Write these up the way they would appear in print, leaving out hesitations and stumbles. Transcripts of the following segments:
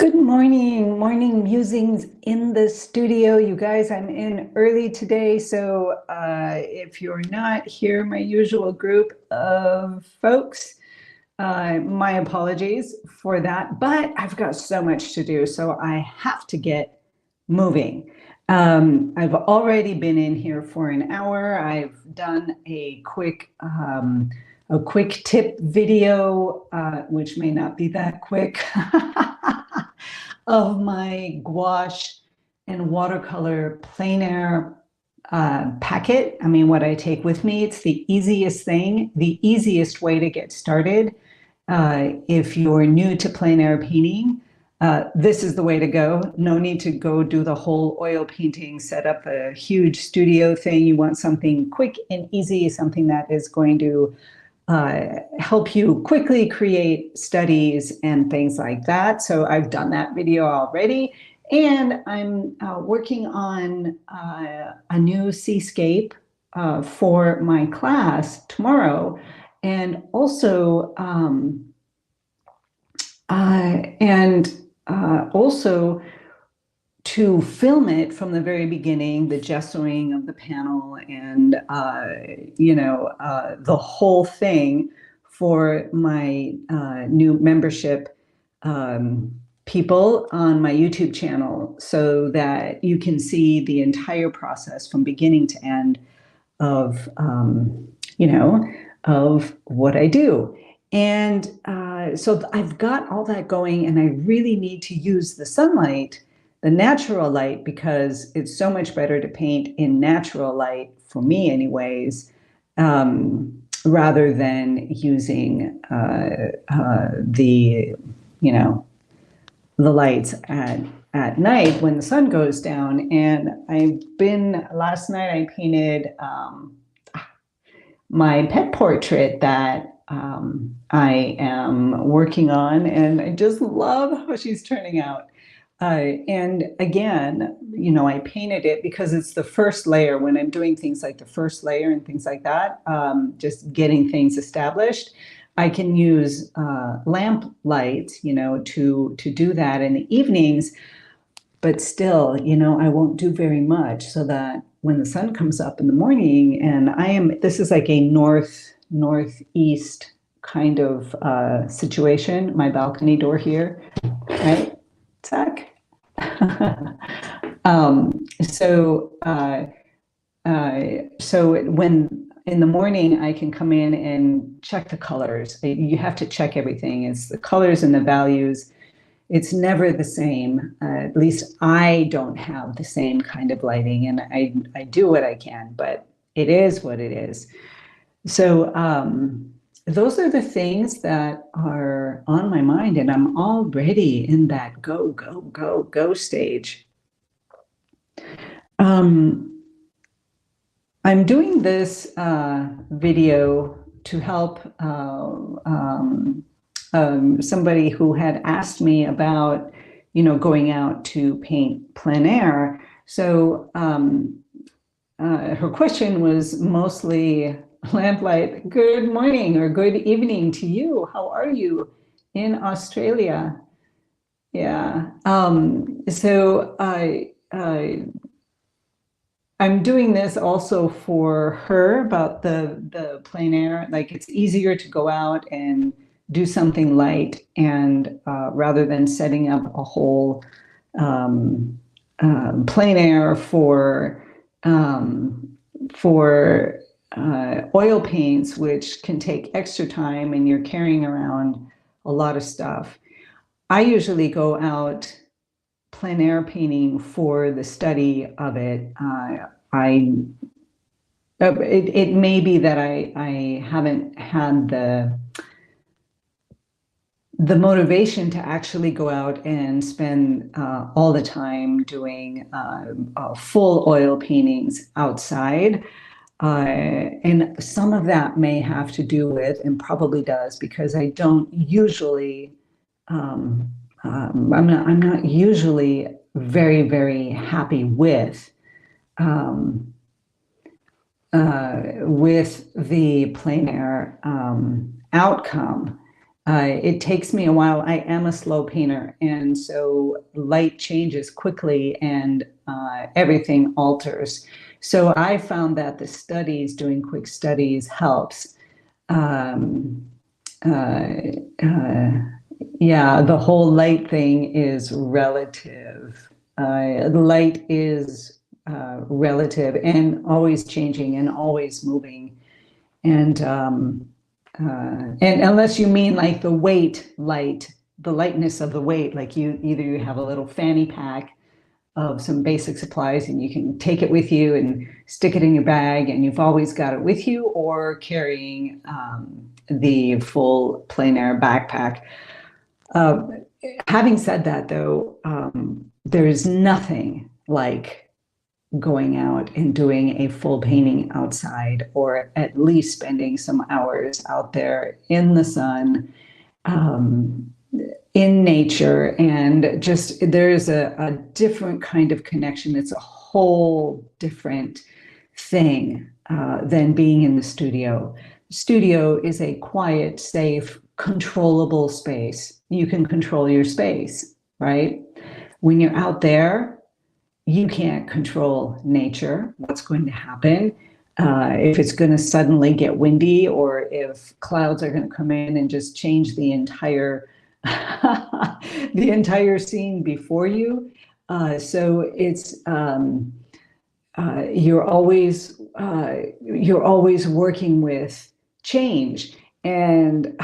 Good morning musings in the studio. You guys, I'm in early today, so if you're not here, my usual group of folks, my apologies for that, but I've got so much to do, so I have to get moving. I've already been in here for an hour. I've done a quick tip video, which may not be that quick, of my gouache and watercolor plein air packet. I mean, what I take with me, it's the easiest thing, the easiest way to get started. If you're new to plein air painting, this is the way to go. No need to go do the whole oil painting, set up a huge studio thing. You want something quick and easy, something that is going to help you quickly create studies and things like that. So I've done that video already, and I'm working on a new seascape for my class tomorrow, and also also to film it from the very beginning, the gessoing of the panel and, the whole thing for my new membership people on my YouTube channel, so that you can see the entire process from beginning to end of, of what I do. And so I've got all that going, and I really need to use the sunlight, the natural light, because it's so much better to paint in natural light, for me anyways, rather than using the lights at night when the sun goes down. And last night I painted my pet portrait that I am working on, and I just love how she's turning out. And again, I painted it because it's the first layer. When I'm doing things like the first layer and things like that, just getting things established, I can use lamp light, to do that in the evenings. But still, I won't do very much, so that when the sun comes up in the morning, and this is like a northeast kind of situation, my balcony door here, right? Zach? So when in the morning I can come in and check the colors. You have to check everything. It's the colors and the values. It's never the same. At least I don't have the same kind of lighting, and I do what I can, but it is what it is. So those are the things that are on my mind, and I'm already in that go, go, go, go stage. I'm doing this video to help somebody who had asked me about, going out to paint plein air. So her question was mostly lamplight. Good morning or good evening to you. How are you in Australia? Yeah. So I'm doing this also for her about the plein air. Like, it's easier to go out and do something light, and rather than setting up a whole plein air for oil paints, which can take extra time, and you're carrying around a lot of stuff. I usually go out plein air painting for the study of it. It may be that I haven't had the motivation to actually go out and spend all the time doing full oil paintings outside. And some of that may have to do with, and probably does, because I don't usually, I'm not usually very, very happy with the plein air outcome. It takes me a while. I am a slow painter, and so light changes quickly and everything alters. So I found that the studies, doing quick studies, helps. Um, uh, uh, yeah, the whole light thing is relative. Light is relative and always changing and always moving. And unless you mean like the weight light, the lightness of the weight, like you have a little fanny pack of some basic supplies and you can take it with you and stick it in your bag and you've always got it with you, or carrying the full plein air backpack. Uh, Having said that, though, there's nothing like going out and doing a full painting outside, or at least spending some hours out there in the sun, um, in nature, and just there's a different kind of connection. It's a whole different thing than being in the studio. Studio is a quiet, safe, controllable space. You can control your space, right? When you're out there, you can't control nature, what's going to happen. If it's going to suddenly get windy, or if clouds are going to come in and just change the entire the entire scene before you. So it's you're always working with change, and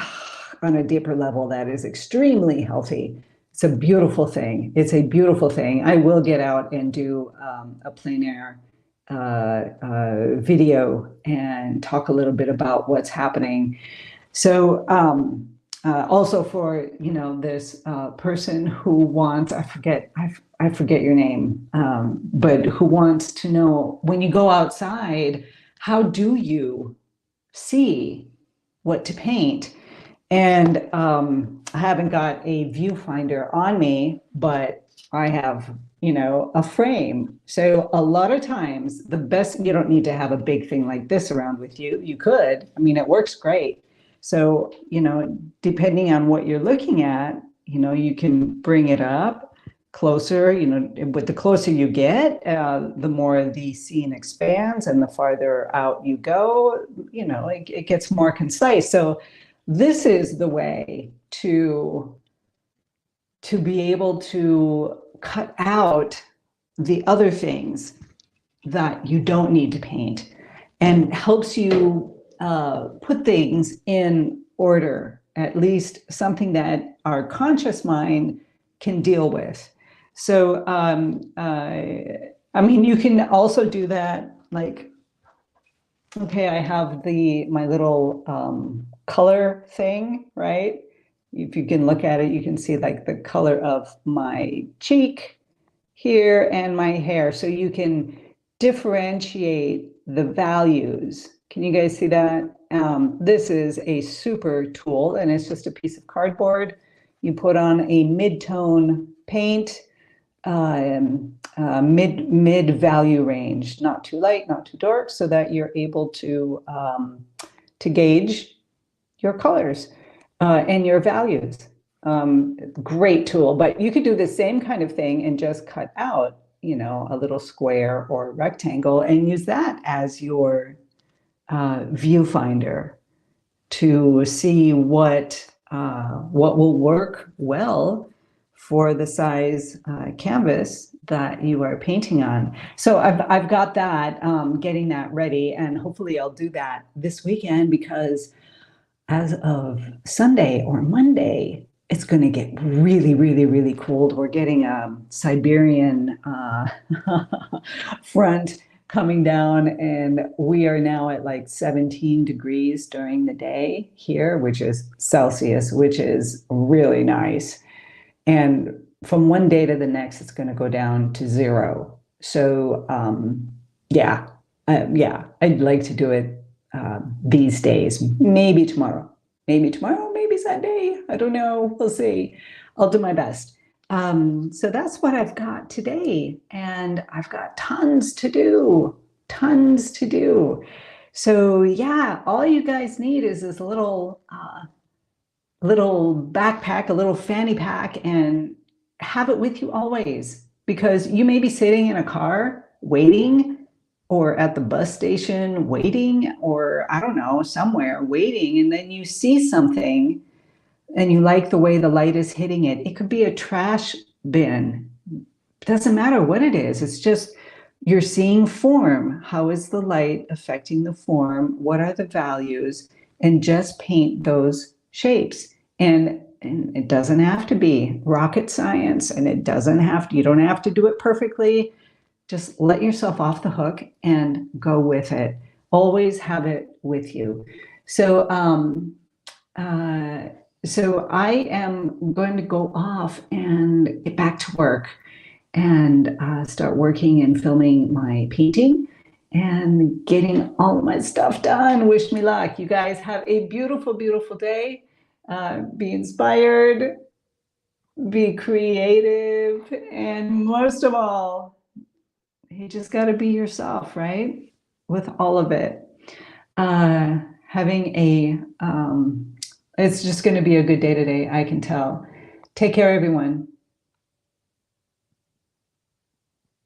on a deeper level, that is extremely healthy. It's a beautiful thing. It's a beautiful thing. I will get out and do a plein air video and talk a little bit about what's happening. So also for this person who wants, I forget your name, but who wants to know, when you go outside, how do you see what to paint? And I haven't got a viewfinder on me, but I have, a frame. So a lot of times you don't need to have a big thing like this around with you. You could, it works great. So, depending on what you're looking at, you can bring it up closer, but the closer you get, the more the scene expands, and the farther out you go, it gets more concise. So this is the way to be able to cut out the other things that you don't need to paint, and helps you put things in order, at least something that our conscious mind can deal with. So, you can also do that, like, okay, I have my little color thing, right? If you can look at it, you can see like the color of my cheek here and my hair. So you can differentiate the values. Can you guys see that? This is a super tool, and it's just a piece of cardboard. You put on a mid-tone paint, mid value range, not too light, not too dark, so that you're able to gauge your colors and your values. Great tool, but you could do the same kind of thing and just cut out, a little square or rectangle, and use that as your viewfinder to see what will work well for the size canvas that you are painting on. So I've got that, getting that ready, and hopefully I'll do that this weekend, because as of Sunday or Monday, it's going to get really, really, really cold. We're getting a Siberian front coming down, and we are now at like 17 degrees during the day here, which is Celsius, which is really nice. And from one day to the next, it's going to go down to 0. So yeah, I'd like to do it these days. Maybe tomorrow, maybe Sunday. I don't know. We'll see. I'll do my best. So that's what I've got today, and I've got tons to do. So yeah, all you guys need is this little little backpack, a little fanny pack, and have it with you always, because you may be sitting in a car waiting, or at the bus station waiting, or I don't know, somewhere waiting, and then you see something and you like the way the light is hitting it. It could be a trash bin. It doesn't matter what it is. It's just you're seeing form. How is the light affecting the form? What are the values? And just paint those shapes. And it doesn't have to be rocket science, and it doesn't have to, you don't have to do it perfectly. Just let yourself off the hook and go with it. Always have it with you. So, uh, so I am going to go off and get back to work and start working and filming my painting and getting all of my stuff done. Wish me luck. You guys have a beautiful, beautiful day. Be inspired, be creative, and most of all, you just got to be yourself, right? With all of it. Having it's just going to be a good day today, I can tell. Take care, everyone.